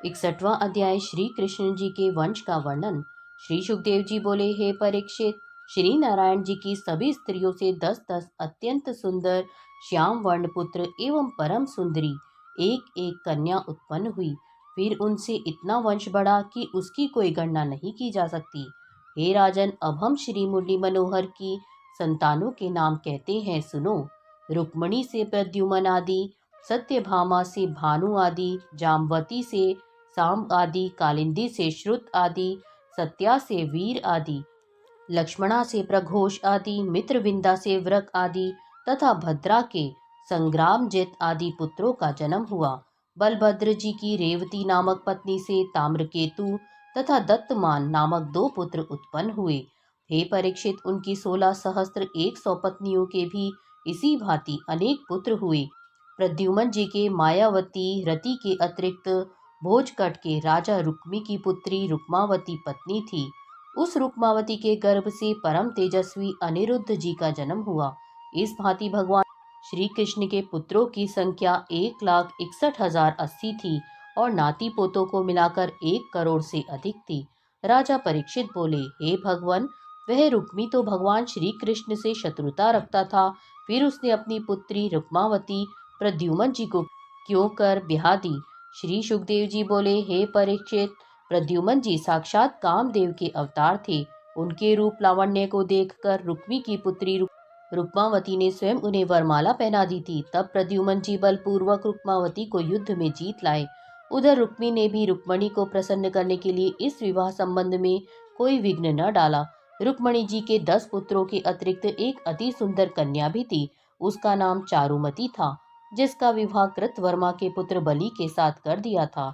61वां अध्याय श्री कृष्ण जी के वंश का वर्णन। श्री सुखदेव जी बोले, हे परीक्षित, श्री नारायण जी की सभी स्त्रियों से 10-10 अत्यंत सुंदर श्याम वर्ण पुत्र एवं परम सुंदरी एक एक कन्या उत्पन्न हुई। फिर उनसे इतना वंश बढ़ा कि उसकी कोई गणना नहीं की जा सकती। हे राजन, अब हम श्री मुरली मनोहर की संतानों के नाम कहते हैं, सुनो। रुक्मणी से प्रद्युमन आदि, सत्यभामा से भानु आदि, जामवती से साम आदि, कालिंदी से श्रुत आदि, सत्या से वीर आदि, लक्ष्मणा से प्रघोष आदि, मित्रविंदा से व्रक आदि तथा भद्रा के संग्रामजित आदि पुत्रों का जन्म हुआ। बलभद्र जी की रेवती नामक पत्नी से ताम्रकेतु तथा दत्तमान नामक 2 पुत्र उत्पन्न हुए। हे परीक्षित, उनकी 16,100 पत्नियों के भी इसी भांति अनेक पुत्र हुए। प्रद्युमन जी के मायावती रति के अतिरिक्त भोजकट के राजा रुक्मी की पुत्री रुक्मावती पत्नी थी। उस रुक्मावती के गर्भ से परम तेजस्वी अनिरुद्ध जी का जन्म हुआ। इस भांति भगवान श्री कृष्ण के पुत्रों की संख्या 1,61,080 थी और नाती पोतों को मिलाकर 1 करोड़ से अधिक थी। राजा परीक्षित बोले, हे भगवान, वह रुक्मी तो भगवान श्री कृष्ण से शत्रुता रखता था, फिर उसने अपनी पुत्री रुक्मावती प्रद्युमन जी को क्यों कर ब्याह दी? श्री सुखदेव जी बोले, हे परीक्षित, प्रद्युमन जी साक्षात कामदेव के अवतार थे। उनके रूप लावण्य को देखकर रुक्मी की पुत्री रुक्मावती ने स्वयं उन्हें वरमाला पहना दी थी। तब प्रद्युमन जी बलपूर्वक रुक्मावती को युद्ध में जीत लाए। उधर रुक्मी ने भी रुक्मणी को प्रसन्न करने के लिए इस विवाह संबंध में कोई विघ्न न डाला। रुक्मणी जी के 10 पुत्रों के अतिरिक्त एक अति सुंदर कन्या भी थी। उसका नाम चारुमती था, जिसका विवाह कृतवर्मा के पुत्र बलि के साथ कर दिया था।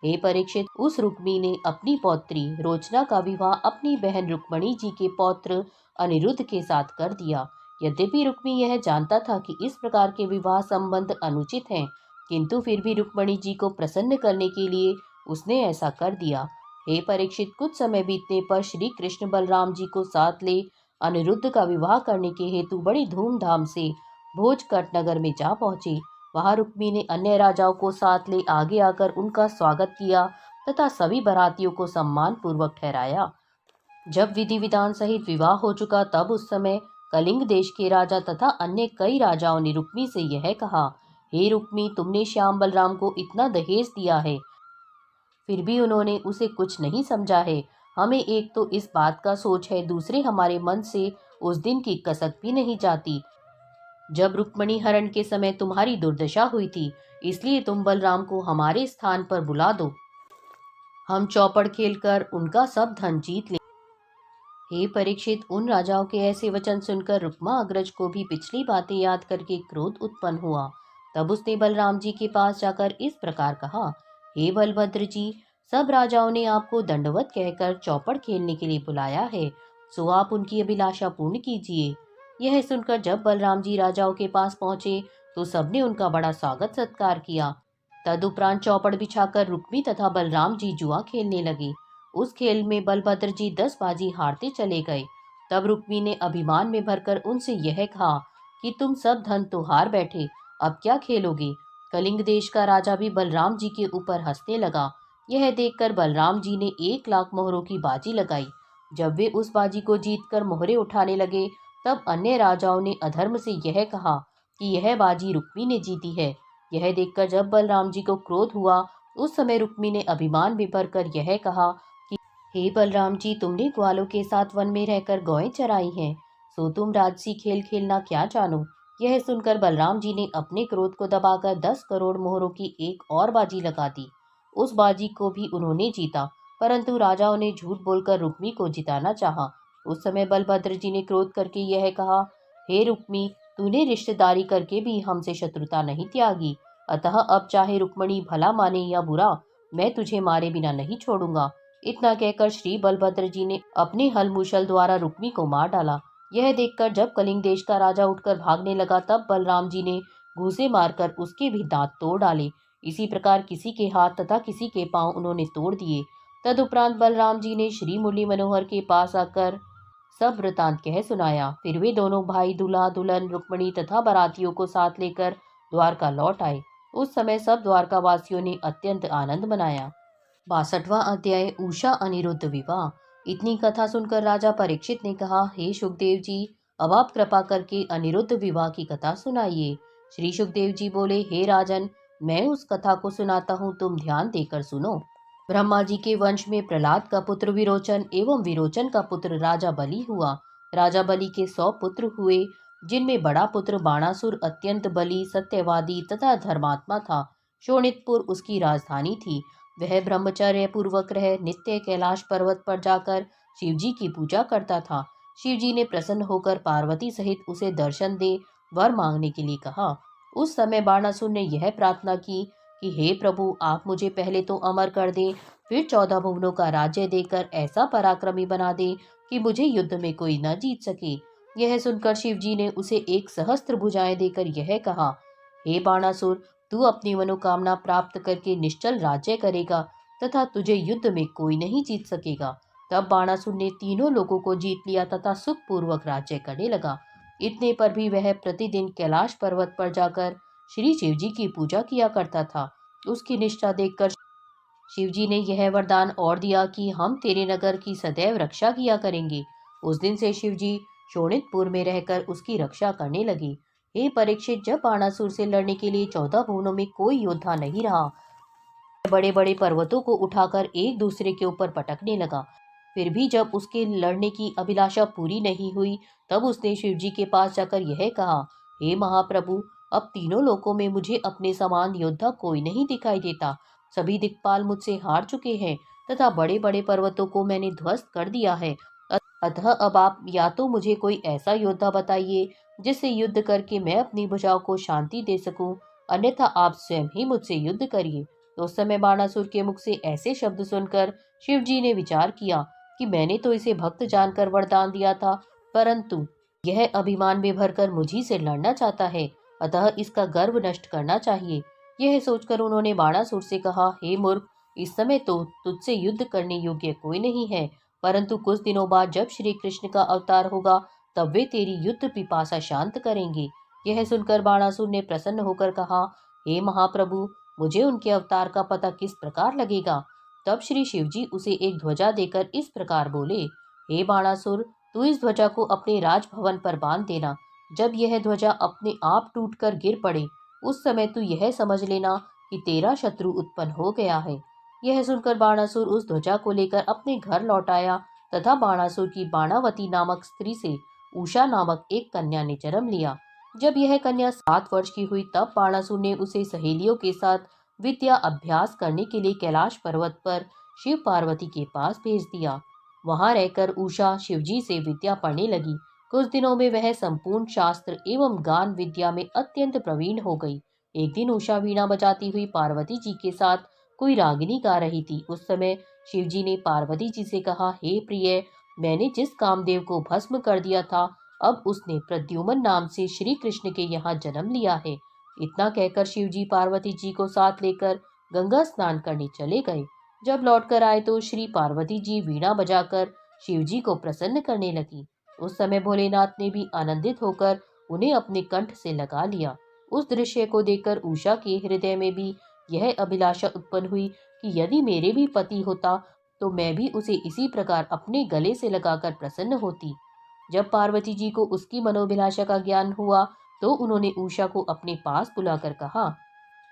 हे परीक्षित, उस रुक्मी ने अपनी पौत्री रोचना का विवाह अपनी बहन रुक्मणी जी के पौत्र अनिरुद्ध के साथ कर दिया। यद्यपि रुक्मी यह जानता था कि इस प्रकार के विवाह संबंध अनुचित हैं, किंतु फिर भी रुक्मणी जी को प्रसन्न करने के लिए उसने ऐसा कर दिया। हे परीक्षित, कुछ समय बीतने पर श्री कृष्ण बलराम जी को साथ ले अनिरुद्ध का विवाह करने के हेतु बड़ी धूमधाम से भोजकट नगर में जा पहुंचे। वहां रुक्मी ने अन्य राजाओं को साथ ले आगे आकर उनका स्वागत किया तथा सभी बारातियों को सम्मान पूर्वक ठहराया। जब विधि विधान सहित विवाह हो चुका, तब उस समय कलिंग देश के राजा तथा अन्य कई राजाओं ने रुक्मी से यह कहा, हे रुक्मी, तुमने श्याम बलराम को इतना दहेज दिया है, फिर भी उन्होंने उसे कुछ नहीं समझा है। हमें एक तो इस बात का सोच है, दूसरे हमारे मन से उस दिन की कसक भी नहीं जाती जब रुक्मणी हरण के समय तुम्हारी दुर्दशा हुई थी। इसलिए तुम बलराम को हमारे स्थान पर बुला दो, हम चौपड़ खेलकर उनका सब धन जीत ले। हे परीक्षित, उन राजाओं के ऐसे वचन सुनकर रुक्मा अग्रज को भी पिछली बातें याद करके क्रोध उत्पन्न हुआ। तब उसने बलराम जी के पास जाकर इस प्रकार कहा, हे बलभद्र जी, सब राजाओं ने आपको दंडवत कहकर चौपड़ खेलने के लिए बुलाया है, सो आप उनकी अभिलाषा पूर्ण कीजिए। यह सुनकर जब बलराम जी राजाओं के पास पहुंचे तो सबने उनका बड़ा स्वागत सत्कार किया। तदुपरांत चौपड़ बिछाकर रुक्मी तथा बलराम जी जुआ खेलने लगे। उस खेल में बलभद्र जी 10 बाजी हारते चले गए। तब रुक्मी ने अभिमान में भरकर उनसे यह कहा कि तुम सब धन तो हार बैठे, अब क्या खेलोगे? कलिंग देश का राजा भी बलराम जी के ऊपर हंसने लगा। यह देखकर बलराम जी ने 1,00,000 मोहरों की बाजी लगाई। जब वे उस बाजी को जीतकर मोहरे उठाने लगे, तब अन्य राजाओं ने अधर्म से यह कहा कि यह बाजी रुक्मी ने जीती है। यह देखकर जब बलराम जी को क्रोध हुआ, उस समय रुक्मी ने अभिमान में भरकर यह कहा, हे बलराम जी, तुमने ग्वालों के साथ वन में रहकर गौएं चराई हैं, सो तुम राजसी खेल खेलना क्या जानो? यह सुनकर बलराम जी ने अपने क्रोध को दबाकर 10 करोड़ मोहरों की एक और बाजी लगा दी। उस बाजी को भी उन्होंने जीता, परंतु राजाओं ने झूठ बोलकर रुक्मी को जिताना चाहा। उस समय बलभद्र जी ने क्रोध करके यह कहा, हे रुक्मी, तूने रिश्तेदारी करके भी हमसे शत्रुता नहीं त्यागी, अतः अब चाहे रुक्मणी भला माने या बुरा, मैं तुझे मारे बिना नहीं छोड़ूंगा। इतना कहकर श्री बलभद्र जी ने अपने हल मूसल द्वारा रुक्मी को मार डाला। यह देखकर जब कलिंग देश का राजा उठकर भागने लगा, तब बलराम जी ने घूंसे मारकर उसके भी दांत तोड़ डाले। इसी प्रकार किसी के हाथ तथा किसी के पांव उन्होंने तोड़ दिए। तदुपरांत बलराम जी ने श्री मुरली मनोहर के पास आकर सब वृतांत कह सुनाया। फिर वे दोनों भाई दूल्हा दुल्हन रुक्मणी तथा बारातियों को साथ लेकर द्वारका लौट आए। उस समय सब द्वारका वासियों ने अत्यंत आनंद मनाया। 62वां अध्याय उषा अनिरुद्ध विवाह। इतनी कथा सुनकर राजा परीक्षित ने कहा, हे सुखदेव जी, अब आप कृपा करके अनिरुद्ध विवाह की कथा सुनाइए। श्री सुखदेव जी बोले, हे राजन, मैं उस कथा को सुनाता हूँ, तुम ध्यान देकर सुनो। ब्रह्मा जी के वंश में प्रहलाद का पुत्र विरोचन एवं विरोचन का पुत्र राजा बलि हुआ। राजा बलि के 100 पुत्र हुए, जिनमें बड़ा पुत्र बाणासुर अत्यंत बलि, सत्यवादी तथा धर्मात्मा था। शोणितपुर उसकी राजधानी थी। वह ब्रह्मचर्य पूर्वक रह नित्य कैलाश पर्वत पर जाकर शिवजी की पूजा करता था। शिवजी ने प्रसन्न होकर पार्वती सहित उसे दर्शन दे वर मांगने के लिए कहा। उस समय बाणासुर ने यह प्रार्थना की कि हे प्रभु, आप मुझे पहले तो अमर कर दें, फिर 14 भुवनों का राज्य देकर ऐसा पराक्रमी बना दें कि मुझे युद्ध में कोई न जीत सके। यह सुनकर शिवजी ने उसे एक सहस्त्र भुजाएं देकर यह कहा, हे बाणासुर, तू अपनी मनोकामना प्राप्त करके निश्चल राज्य करेगा तथा तुझे युद्ध में कोई नहीं जीत सकेगा। तब बाणासुर ने तीनों लोगों को जीत लिया तथा सुखपूर्वक राज्य करने लगा। इतने पर भी वह प्रतिदिन कैलाश पर्वत पर जाकर श्री शिवजी की पूजा किया करता था। उसकी निष्ठा देखकर शिवजी ने यह वरदान और दिया कि हम तेरे नगर की सदैव रक्षा किया करेंगे। उस दिन से शिवजी शोणितपुर में रहकर उसकी रक्षा करने लगे। हे परीक्षित, जब बाणासुर से लड़ने के लिए 14 भुवनों में कोई योद्धा नहीं रहा, बड़े बड़े पर्वतों को उठाकर एक दूसरे के ऊपर पटकने लगा। फिर भी जब उसके लड़ने की अभिलाषा पूरी नहीं हुई, तब उसने शिवजी के पास जाकर यह कहा, हे महाप्रभु, अब तीनों लोकों में मुझे अपने समान योद्धा कोई नहीं दिखाई देता। सभी दिक्पाल मुझसे हार चुके हैं तथा बड़े बड़े पर्वतों को मैंने ध्वस्त कर दिया है। अतः अब आप या तो मुझे कोई ऐसा योद्धा बताइए जिससे युद्ध करके मैं अपनी भुजाओं को शांति दे सकूं, अन्यथा आप स्वयं ही मुझसे युद्ध करिए। तो उस समय बाणासुर के मुख से ऐसे शब्द सुनकर शिवजी ने विचार किया कि मैंने तो इसे भक्त जानकर वरदान दिया था, परंतु यह अभिमान में भरकर मुझी से लड़ना चाहता है, अतः इसका गर्व नष्ट करना चाहिए। यह सोचकर उन्होंने बाणासुर से कहा, हे मूर्ख, इस समय तो तुझसे युद्ध करने योग्य कोई नहीं है, परंतु कुछ दिनों बाद जब श्री कृष्ण का अवतार होगा, तब वे तेरी युद्ध पिपासा शांत करेंगे। यह सुनकर बाणासुर ने प्रसन्न होकर कहा, हे महाप्रभु, मुझे उनके अवतार का पता किस प्रकार लगेगा। तब श्री शिवजी उसे एक ध्वजा देकर इस प्रकार बोले, हे बाणासुर, तू इस ध्वजा को अपने राजभवन पर बांध देना। जब यह ध्वजा अपने आप टूटकर गिर पड़े, उस समय तू यह समझ लेना कि तेरा शत्रु उत्पन्न हो गया है। यह सुनकर बाणासुर उस ध्वजा को लेकर अपने घर लौट आया तथा बाणासुर की बाणावती नामक स्त्री से उषा नामक एक कन्या ने जन्म लिया। जब यह कन्या 7 वर्ष की हुई, तब बाणासुर ने उसे सहेलियों के साथ विद्या अभ्यास करने के लिए कैलाश पर्वत पर शिव पार्वती के पास भेज दिया। वहां रहकर उषा शिवजी से विद्या पढ़ने लगी। कुछ दिनों में वह संपूर्ण शास्त्र एवं गान विद्या में अत्यंत प्रवीण हो गई। एक दिन उषा वीणा बजाती हुई पार्वती जी के साथ कोई रागिनी गा रही थी। उस समय शिवजी ने पार्वती जी से कहा, हे प्रिय, मैंने जिस कामदेव को भस्म कर दिया था, अब उसने प्रद्युम्न नाम से श्री कृष्ण के यहाँ जन्म लिया है। इतना कहकर शिवजी पार्वती जी को साथ लेकर गंगा स्नान करने चले गए। जब लौटकर आए तो श्री पार्वती जी वीणा बजाकर शिवजी को प्रसन्न करने लगी। उस समय भोलेनाथ ने भी आनंदित होकर उन्हें अपने कंठ से लगा लिया। उस दृश्य को देखकर उषा के हृदय में भी यह अभिलाषा उत्पन्न हुई कि यदि मेरे भी पति होता तो मैं भी उसे इसी प्रकार अपने गले से लगाकर प्रसन्न होती। जब पार्वती जी को उसकी मनोभिलाषा का ज्ञान हुआ तो उन्होंने उषा को अपने पास बुलाकर कहा,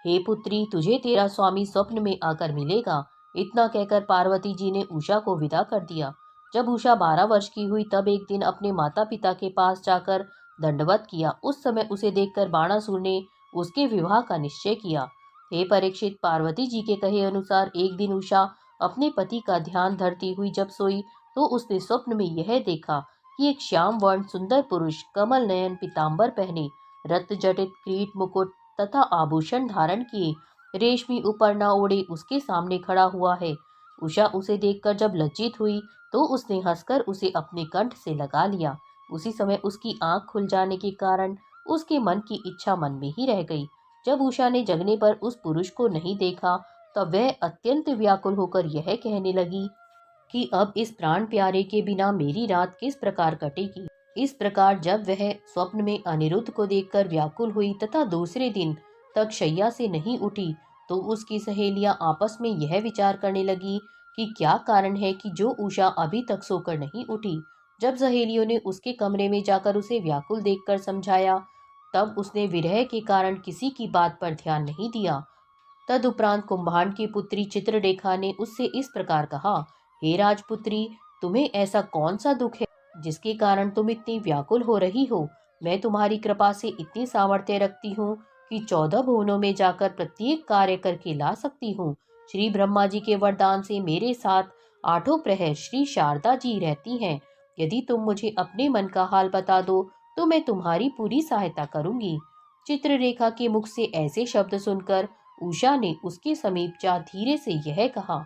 हे पुत्री, तुझे तेरा स्वामी स्वप्न में आकर मिलेगा। इतना कहकर पार्वती जी ने उषा को विदा कर दिया। जब उषा 12 वर्ष की हुई, तब एक दिन अपने माता पिता के पास जाकर दंडवत किया। उस समय उसे देखकर बाणासुर ने उसके विवाह का निश्चय किया। हे परीक्षित, पार्वती जी के कहे अनुसार एक दिन उषा अपने पति का ध्यान धरती हुई जब सोई, तो उसने स्वप्न में यह देखा कि एक श्याम वर्ण सुंदर पुरुष कमल नयन पीताम्बर पहने, रत्न जटित किरीट मुकुट तथा आभूषण धारण किए, रेशमी उपरना ओढ़े उसके सामने खड़ा हुआ है। उषा उसे देखकर जब लज्जित हुई तो उसने हंसकर उसे अपने कंठ से लगा लिया। उसी समय उसकी आंख खुल जाने के कारण उसके मन की इच्छा मन में ही रह गई। जब उषा ने जगने पर उस पुरुष को नहीं देखा, तब वह अत्यंत व्याकुल होकर यह कहने लगी कि अब इस प्राण प्यारे के बिना मेरी रात किस प्रकार कटेगी। इस प्रकार जब वह स्वप्न में अनिरुद्ध को देखकर व्याकुल हुई तथा दूसरे दिन तक शैया से नहीं उठी, तो उसकी सहेलियां आपस में यह विचार करने लगी कि क्या कारण है कि जो उषा अभी तक सोकर नहीं उठी। जब सहेलियों ने उसके कमरे में जाकर उसे व्याकुल देखकर समझाया, तब उसने विरह के कारण किसी की बात पर ध्यान नहीं दिया। तदुपरांत कुंभांड की पुत्री चित्ररेखा ने उससे इस प्रकार कहा, हे राजपुत्री, तुम्हें ऐसा कौन सा दुख है जिसके कारण तुम इतनी व्याकुल हो रही हो। मैं तुम्हारी कृपा से इतनी सामर्थ्य रखती हूँ कि 14 भुवनों में जाकर प्रत्येक कार्य करके ला सकती हूँ। श्री ब्रह्मा जी के वरदान से मेरे साथ आठों प्रहर श्री शारदा जी रहती हैं। यदि तुम मुझे अपने मन का हाल बता दो तो मैं तुम्हारी पूरी सहायता करूंगी। चित्ररेखा के मुख से ऐसे शब्द सुनकर उषा ने उसके समीप जा धीरे से यह कहा,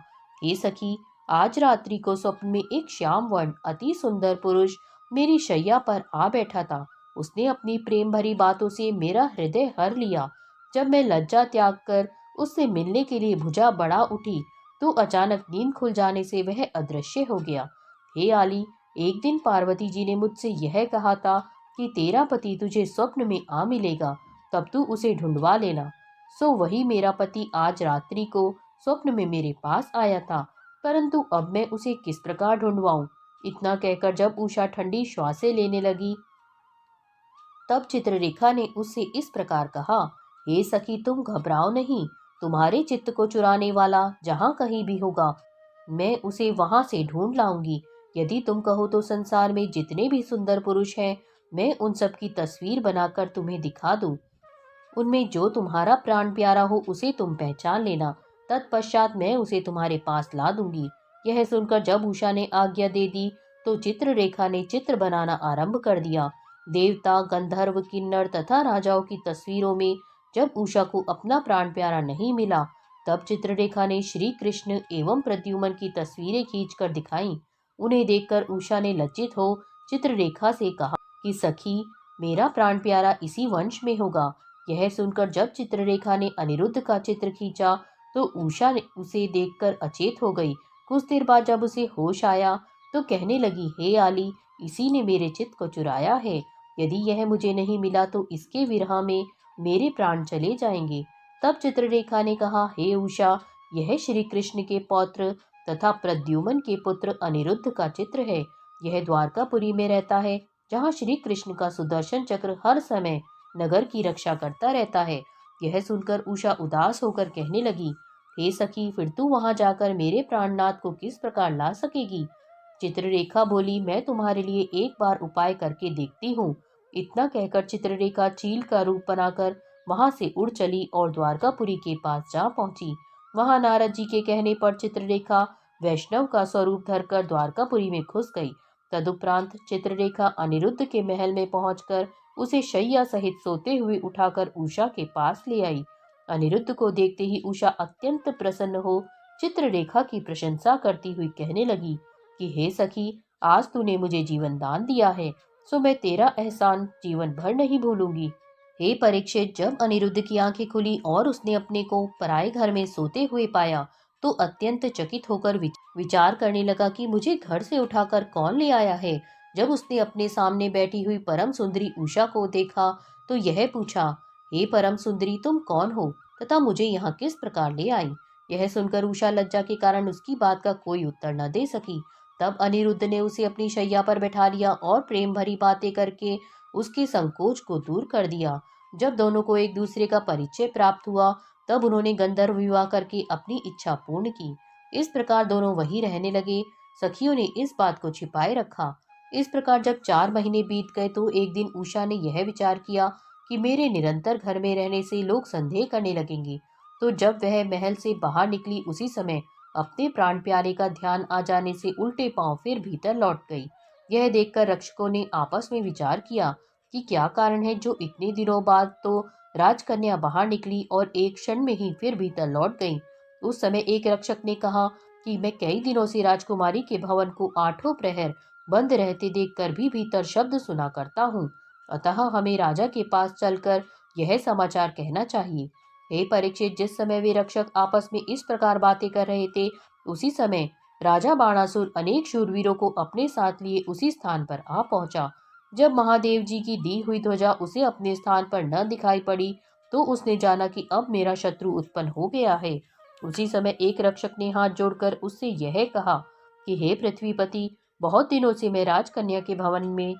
हे सखी, आज रात्रि को स्वप्न में एक श्याम वर्ण अति सुंदर पुरुष मेरी शैया पर आ बैठा था। उसने अपनी प्रेम भरी बातों से मेरा हृदय हर लिया। जब मैं लज्जा त्याग कर उससे मिलने के लिए भुजा बढ़ा उठी तो अचानक नींद खुल जाने से वह अदृश्य हो गया। हे आली, एक दिन पार्वती जी ने मुझसे यह कहा था कि तेरा पति तुझे स्वप्न में आ मिलेगा, तब तू उसे ढूंढवा लेना। सो वही मेरा पति आज रात्रि को स्वप्न में मेरे पास आया था, परंतु अब मैं उसे किस प्रकार ढूंढवाऊं। इतना कहकर जब उषा ठंडी श्वासें लेने लगी, तब चित्ररेखा ने उससे इस प्रकार कहा, हे सखी, तुम घबराओ नहीं। तुम्हारे चित्त को चुराने वाला जहाँ कहीं भी होगा, मैं उसे वहां से ढूंढ लाऊंगी। यदि तुम कहो तो संसार में जितने भी सुंदर पुरुष हैं, मैं उन सब की तस्वीर बनाकर तुम्हें दिखा दूं। उनमें जो तुम्हारा प्राण प्यारा हो उसे तुम पहचान लेना। तत्पश्चात मैं उसे तुम्हारे पास ला दूंगी। यह सुनकर जब उषा ने आज्ञा दे दी तो चित्ररेखा ने चित्र बनाना आरंभ कर दिया। देवता, गंधर्व, किन्नर तथा राजाओं की तस्वीरों में जब उषा को अपना प्राण प्यारा नहीं मिला, तब चित्ररेखा ने श्री कृष्ण एवं प्रद्युम्न की तस्वीरें खींचकर दिखाई। उन्हें देखकर उषा ने लज्जित हो चित्ररेखा से कहा कि सखी, मेरा प्राण प्यारा इसी वंश में होगा। यह सुनकर जब चित्ररेखा ने अनिरुद्ध का चित्र खींचा तो उषा ने उसे देखकर अचेत हो गई। कुछ देर बाद जब उसे होश आया तो कहने लगी, हे आली, इसी ने मेरे चित्त को चुराया है। यदि यह मुझे नहीं मिला तो इसके विरह में मेरे प्राण चले जाएंगे। तब चित्ररेखा ने कहा, हे उषा, यह श्री कृष्ण के पौत्र तथा प्रद्युम्न के पुत्र अनिरुद्ध का चित्र है। यह द्वारकापुरी में रहता है, जहाँ श्री कृष्ण का सुदर्शन चक्र हर समय नगर की रक्षा करता रहता है। यह सुनकर उषा उदास होकर कहने लगी, हे सखी, फिर तू वहां जाकर मेरे प्राणनाथ को किस प्रकार ला सकेगी। चित्ररेखा बोली, मैं तुम्हारे लिए एक बार उपाय करके देखती हूँ। इतना कहकर चित्ररेखा चील का रूप बनाकर वहां से उड़ चली और द्वारकापुरी के पास जा पहुंची। वहां नारद जी के कहने पर चित्ररेखा वैष्णव का स्वरूप धरकर द्वारकापुरी में घुस गई। तदुपरांत चित्ररेखा अनिरुद्ध के महल में पहुंचकर उसे शैया सहित सोते हुए उठाकर उषा के पास ले आई। अनिरुद्ध को देखते ही उषा अत्यंत प्रसन्न हो चित्ररेखा की प्रशंसा करती हुई कहने लगी कि हे सखी, आज तूने मुझे जीवन दान दिया है, सो मैं तेरा एहसान जीवन भर नहीं भूलूंगी। हे परीक्षित, जब अनिरुद्ध की आंखें खुली और उसने अपने को पराए घर में सोते हुए पाया तो अत्यंत चकित होकर विचार करने लगा कि मुझे घर से उठाकर कौन ले आया है। जब उसने अपने सामने बैठी हुई परम सुंदरी उषा को देखा तो यह पूछा, हे परम सुंदरी, तुम कौन हो तथा मुझे यहाँ किस प्रकार ले आई। यह सुनकर उषा लज्जा के कारण उसकी बात का कोई उत्तर न दे सकी। तब अनिरुद्ध ने उसे अपनी शैया पर बैठा लिया और प्रेम भरी बातें करके उसके संकोच को दूर कर दिया। जब दोनों को एक दूसरे का परिचय प्राप्त हुआ तब उन्होंने गंधर्व विवाह करके अपनी इच्छा पूर्ण की। इस प्रकार दोनों वहीं रहने लगे। सखियों ने इस बात को छिपाए रखा। इस प्रकार जब 4 महीने बीत गए तो एक दिन उषा ने यह विचार किया कि मेरे निरंतर घर में रहने से लोग संदेह करने लगेंगे। तो जब वह महल से बाहर निकली उसी समय अपने प्राण प्यारे का ध्यान आ जाने से उल्टे पांव फिर भीतर लौट गई। यह देखकर रक्षकों ने आपस में विचार किया कि क्या कारण है जो इतने दिनों बाद तो राजकन्या बाहर निकली और एक क्षण में ही फिर भीतर लौट गई। उस समय एक रक्षक ने कहा कि मैं कई दिनों से राजकुमारी के भवन को 8 प्रहर बंद रहते देखकर भी भीतर शब्द सुना करता हूँ, अतः हमें राजा के पास चलकर यह समाचार कहना चाहिए। हे परीक्षित, जिस समय वे रक्षक आपस में इस प्रकार बातें कर रहे थे उसी समय राजा बाणासुर अनेक शूरवीरों को अपने साथ लिए उसी स्थान पर आ पहुंचा। जब महादेव जी की दी हुई ध्वजा उसे अपने स्थान पर न दिखाई पड़ी तो उसने जाना कि अब मेरा शत्रु उत्पन्न हो गया है। उसी समय एक रक्षक ने हाथ जोड़कर उससे यह कहा कि हे पृथ्वीपति, बहुत दिनों से मैं राजकन्या के भवन में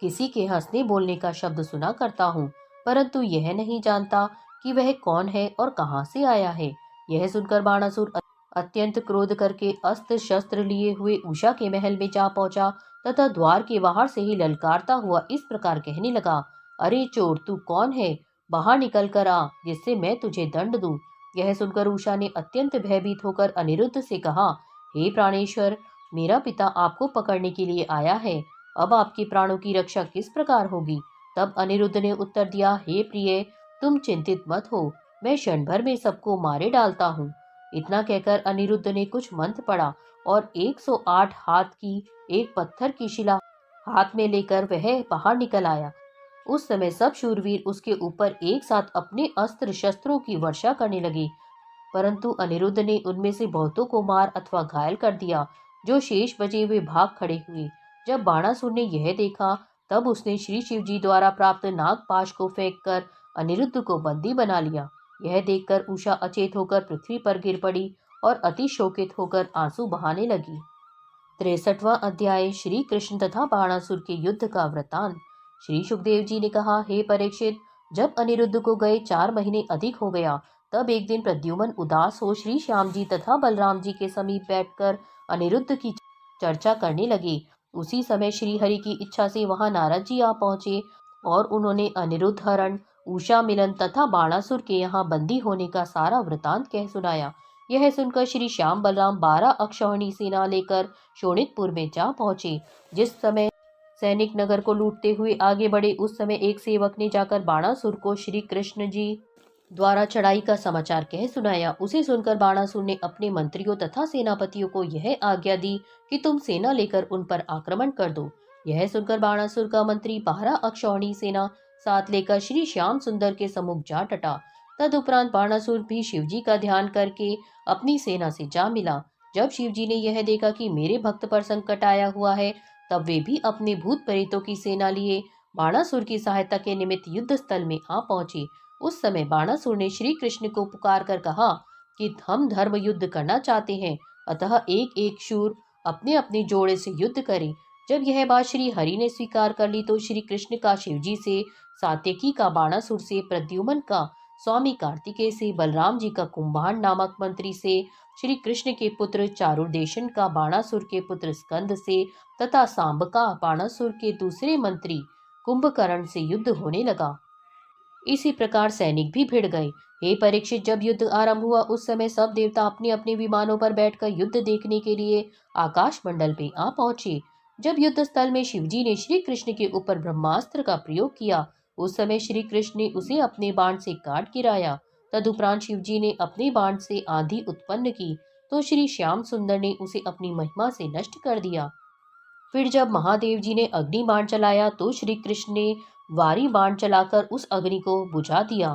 किसी के हंसने बोलने का शब्द सुना करता हूँ, परंतु यह नहीं जानता कि वह कौन है और कहाँ से आया है। यह सुनकर बाणासुर अत्यंत क्रोध करके अस्त्र शस्त्र लिए हुए उषा के महल में जा पहुंचा तथा द्वार के बाहर से ही ललकारता हुआ इस प्रकार कहने लगा, अरे चोर, तू कौन है? बाहर निकल कर आ, जिससे मैं तुझे दंड दूं। यह सुनकर उषा ने अत्यंत भयभीत होकर अनिरुद्ध से कहा, हे प्राणेश्वर, मेरा पिता आपको पकड़ने के लिए आया है, अब आपके प्राणों की रक्षा किस प्रकार होगी? तब अनिरुद्ध ने उत्तर दिया, हे प्रिय, तुम चिंतित मत हो, मैं क्षण भर में सबको मारे डालता हूँ। इतना कहकर अनिरुद्ध ने कुछ मंत्र पढ़ा और 108 हाथ की एक पत्थर की शिला हाथ में लेकर वह बाहर निकल आया। उस समय सब शूरवीर उसके ऊपर एक साथ अपने अस्त्र शस्त्रों की वर्षा करने लगे, परंतु अनिरुद्ध ने उनमें से बहुतों को मार अथवा घायल कर दिया। जो शेष बचे हुए भाग खड़े हुए। जब बाणासुर ने यह देखा, तब उसने श्री शिवजी द्वारा प्राप्त नागपाश को फेंककर अनिरुद्ध को बंदी बना लिया। यह देखकर उषा अचेत होकर पृथ्वी पर गिर पड़ी और अति शोकित होकर आंसू बहाने लगी। 63वां अध्याय श्री कृष्ण तथा बाणासुर के युद्ध का वृतांत। श्री सुखदेव जी ने कहा, हे परीक्षित, जब अनिरुद्ध को गए 4 महीने अधिक हो गया, तब एक दिन प्रद्युम्न उदास हो श्री श्याम जी तथा बलराम जी के समीप बैठकर अनिरुद्ध की चर्चा करने लगे। उसी समय श्री हरि की इच्छा से वहां नारद जी आ पहुंचे और उन्होंने अनिरुद्ध हरण, उषा मिलन तथा बाणासुर के यहाँ बंदी होने का सारा वृतांत कह सुनाया। यह सुनकर श्री श्याम बलराम 12 अक्षौहिणी सेना लेकर शोणितपुर में जा पहुंचे। जिस समय सैनिक नगर को लूटते हुए आगे बढ़े, उस समय एक सेवक ने जाकर बाणासुर को श्री कृष्ण जी द्वारा चढ़ाई का समाचार कह सुनाया। उसे सुनकर बाणासुर ने अपने मंत्रियों तथा सेनापतियों को यह आज्ञा दी कि तुम सेना लेकर उन पर आक्रमण कर दो। यह सुनकर बाणासुर का मंत्री 12 अक्षौहिणी सेना साथ लेकर श्री श्याम सुंदर के सम्मुख जा डटा। तदुपरांत बाणासुर भी शिवजी का ध्यान करके अपनी सेना से जा मिला। जब शिवजी ने यह देखा कि मेरे भक्त पर संकट आया हुआ है, तब वे भी अपने भूत प्रेतों की सेना लिए बाणासुर की सहायता के निमित्त युद्ध स्थल में आ पहुंचे। उस समय बाणासुर ने श्री कृष्ण को पुकार कर कहा कि हम धर्म युद्ध करना चाहते हैं, अतः एक एक शूर अपने अपने जोड़े से युद्ध करें। जब यह बात श्री हरि ने स्वीकार कर ली, तो श्री कृष्ण का शिवजी से, सात्यकी का बाणासुर से, प्रद्युम्न का स्वामी कार्तिकेय से, बलराम जी का कुंभांड नामक मंत्री से, श्री कृष्ण के पुत्र चारुदेशन का बाणासुर के पुत्र स्कंद से तथा सांब का बाणासुर के दूसरे मंत्री कुंभकर्ण से युद्ध होने लगा। इसी प्रकार सैनिक भी भिड़ गए। हे परीक्षित, जब युद्ध आरंभ हुआ, उस समय सब देवता अपने अपने विमानों पर बैठकर युद्ध देखने के लिए आकाश मंडल में आ पहुंचे। जब युद्ध स्थल में शिवजी ने श्री कृष्ण के ऊपर ब्रह्मास्त्र का प्रयोग किया, उस समय श्री कृष्ण ने उसे अपने बाण से काट गिराया। तदुपरांत शिवजी ने अपने बाण से आंधी उत्पन्न की, तो श्री श्याम सुंदर ने उसे अपनी महिमा से नष्ट कर दिया। फिर जब महादेव जी ने अग्नि बाण चलाया, तो श्री कृष्ण ने वारी बाण चलाकर उस अग्नि को बुझा दिया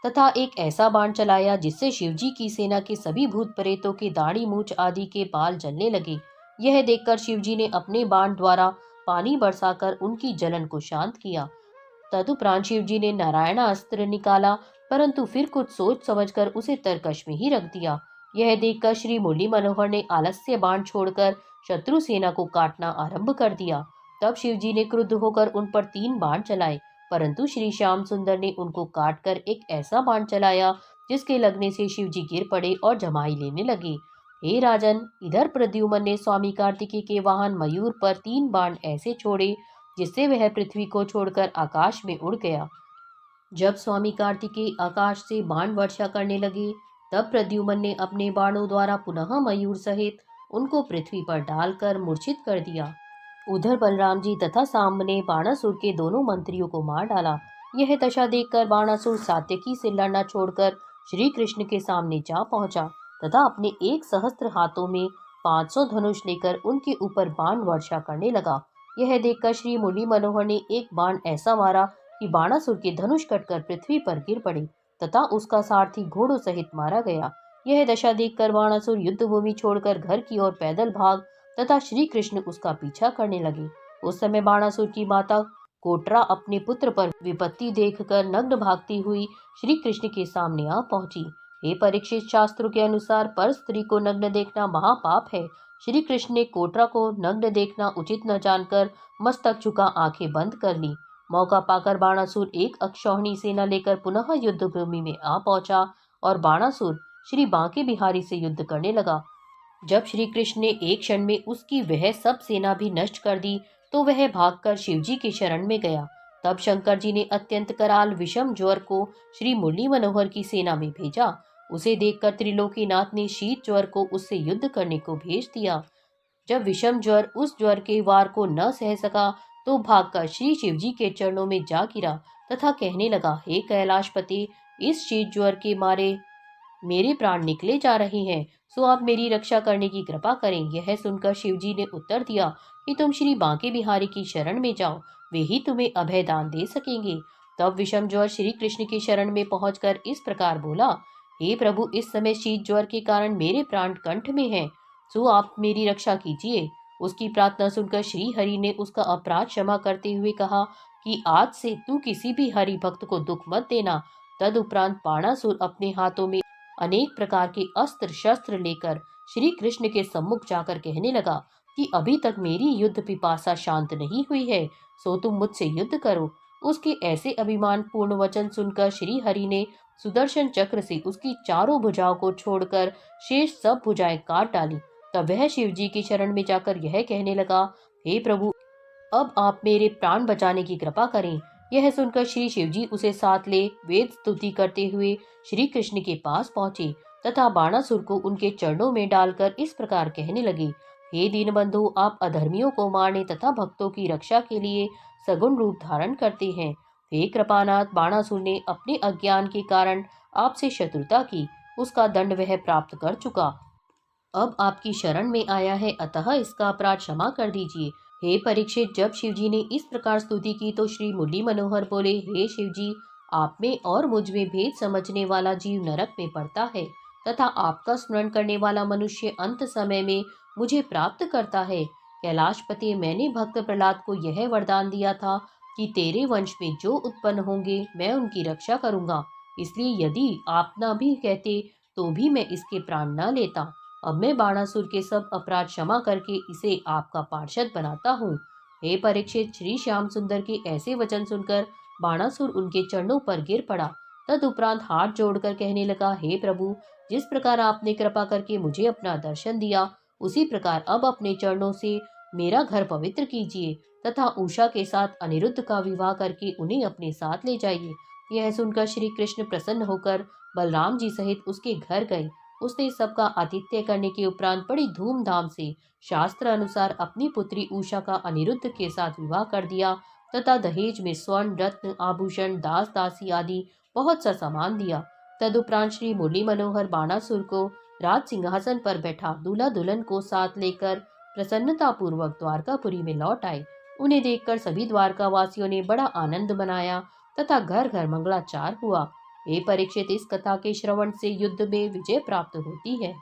तथा एक ऐसा बाण चलाया जिससे शिवजी की सेना के सभी भूत प्रेतों के दाढ़ी मूछ आदि के बाल जलने लगे। यह देखकर शिवजी ने अपने बाण द्वारा पानी बरसाकर उनकी जलन को शांत किया। तदुपरांत शिवजी ने नारायणास्त्र निकाला, परंतु फिर कुछ सोच समझकर उसे तरकश में ही रख दिया। यह देखकर श्री मुरली मनोहर ने आलस्य बाण छोड़कर शत्रु सेना को काटना आरंभ कर दिया। तब शिवजी ने क्रुद्ध होकर उन पर 3 बाण चलाए, परंतु श्री श्याम सुंदर ने उनको काटकर एक ऐसा बाण चलाया जिसके लगने से शिवजी गिर पड़े और जमाई लेने लगे। हे राजन, इधर प्रद्युम्न ने स्वामी कार्तिकेय के वाहन मयूर पर 3 बाण ऐसे छोड़े जिससे वह पृथ्वी को छोड़कर आकाश में उड़ गया। जब स्वामी कार्तिकेय आकाश से बाण वर्षा करने लगे, तब प्रद्युम्न ने अपने बाणों द्वारा पुनः मयूर सहित उनको पृथ्वी पर डालकर मूर्छित कर दिया। उधर बलराम जी तथा सांब ने बाणासुर के दोनों मंत्रियों को मार डाला। यह दशा देखकर बाणासुर सात्यकी से लड़ना छोड़कर श्री कृष्ण के सामने जा पहुंचा तथा अपने 1 सहस्त्र हाथों में 500 धनुष लेकर उनके ऊपर बाण वर्षा करने लगा। यह देखकर श्री मुरली मनोहर ने एक बाण ऐसा मारा कि बाणासुर के धनुष कटकर पृथ्वी पर गिर पड़े तथा उसका सारथी घोड़ों सहित मारा गया। यह दशा देखकर बाणासुर युद्ध भूमि छोड़कर घर की ओर पैदल भाग तथा श्री कृष्ण उसका पीछा करने लगे। उस समय बाणासुर की माता कोटरा अपने पुत्र पर विपत्ति देखकर नग्न भागती हुई श्री कृष्ण के सामने आ पहुंची। हे परीक्षित, शास्त्रों के अनुसार पर स्त्री को नग्न देखना महापाप है। श्री कृष्ण ने कोटरा को नग्न देखना उचित न जानकर मस्तक झुका आंखें बंद कर ली। मौका पाकर बाणासुर एक अक्षौहिणी सेना लेकर पुनः युद्ध भूमि में आ पहुंचा और बाणासुर श्री बांके बिहारी से युद्ध करने लगा। जब श्री कृष्ण ने एक क्षण में उसकी वह सब सेना भी नष्ट कर दी तो वह भागकर शिवजी की शरण में गया। तब शंकर जी ने अत्यंत कराल विषम ज्वर को श्री मुरली मनोहर की सेना में भेजा। उसे देखकर त्रिलोकीनाथ ने शीत ज्वर को उससे युद्ध करने को भेज दिया। जब विषम ज्वर उस ज्वर के वार को न सह सका तो भागकर श्री शिवजी के चरणों में जा गिरा तथा कहने लगा, हे कैलाशपति, इस शीत ज्वर के मारे मेरे प्राण निकले जा रहे हैं, सो आप मेरी रक्षा करने की कृपा करें। यह सुनकर शिवजी ने उत्तर दिया कि तुम श्री बांके बिहारी की शरण में जाओ, वे ही तुम्हें अभय दान दे सकेंगे। तब विषम ज्वर श्री कृष्ण की शरण में पहुंचकर इस प्रकार बोला, हे प्रभु, इस समय शीत ज्वर के कारण मेरे प्राण कंठ में हैं, सो आप मेरी रक्षा कीजिए। उसकी प्रार्थना सुनकर श्री हरि ने उसका अपराध क्षमा करते हुए कहा कि आज से तू किसी भी हरि भक्त को दुख मत देना। तदुपरांत बाणासुर अपने हाथों में अनेक प्रकार के अस्त्र शस्त्र लेकर श्री कृष्ण के सम्मुख जाकर कहने लगा कि अभी तक मेरी युद्ध पिपासा शांत नहीं हुई है, सो तुम मुझसे युद्ध करो। उसके ऐसे अभिमान पूर्ण वचन सुनकर श्री हरि ने सुदर्शन चक्र से उसकी चारों भुजाओं को छोड़कर शेष सब भुजाएं काट डाली। तब वह शिव जी की शरण में जाकर यह कहने लगा, हे प्रभु, अब आप मेरे प्राण बचाने की कृपा करें। यह सुनकर श्री शिवजी उसे साथ ले वेद स्तुति करते हुए श्री कृष्ण के पास पहुंचे तथा बाणासुर को उनके चरणों में डालकर इस प्रकार कहने लगे, हे दीनबंधु, आप अधर्मियों को मारने तथा भक्तों की रक्षा के लिए सगुण रूप धारण करते हैं। हे कृपानाथ, बाणासुर ने अपने अज्ञान के कारण आपसे शत्रुता की, उसका दंड वह प्राप्त कर चुका। अब आपकी शरण में आया है, अतः इसका अपराध क्षमा कर दीजिए। हे परीक्षित, जब शिवजी ने इस प्रकार स्तुति की तो श्री मुरली मनोहर बोले, हे शिवजी, आप में और मुझ में भेद समझने वाला जीव नरक में पड़ता है तथा आपका स्मरण करने वाला मनुष्य अंत समय में मुझे प्राप्त करता है। कैलाशपति, मैंने भक्त प्रहलाद को यह वरदान दिया था कि तेरे वंश में जो उत्पन्न होंगे मैं उनकी रक्षा करूंगा, इसलिए यदि आप न भी कहते तो भी मैं इसके प्राण न लेता। अब मैं बाणासुर के सब अपराध क्षमा करके इसे आपका पार्षद बनाता हूँ। हे परीक्षित, श्री श्याम सुंदर के ऐसे वचन सुनकर बाणासुर उनके चरणों पर गिर पड़ा। तदुपरांत हाथ जोड़कर कहने लगा, हे प्रभु, जिस प्रकार आपने कृपा करके मुझे अपना दर्शन दिया, उसी प्रकार अब अपने चरणों से मेरा घर पवित्र कीजिए तथा उषा के साथ अनिरुद्ध का विवाह करके उन्हें अपने साथ ले जाइए। यह सुनकर श्री कृष्ण प्रसन्न होकर बलराम जी सहित उसके घर गए। उसने सबका आतिथ्य करने के उपरांत बड़ी धूमधाम से शास्त्र अनुसार अपनी पुत्री उषा का अनिरुद्ध के साथ विवाह कर दिया तथा दहेज में स्वर्ण, रत्न, आभूषण, दास दासी आदि बहुत सा सामान दिया। तदुपरांत श्री मुरली मनोहर बाणासुर को राज सिंहासन पर बैठा दूल्हा दुल्हन को साथ लेकर प्रसन्नता पूर्वक द्वारकापुरी में लौट आए। उन्हें देखकर सभी द्वारका वासियों ने बड़ा आनंद मनाया तथा घर घर मंगलाचार हुआ। हे परीक्षित, इस कथा के श्रवण से युद्ध में विजय प्राप्त होती है।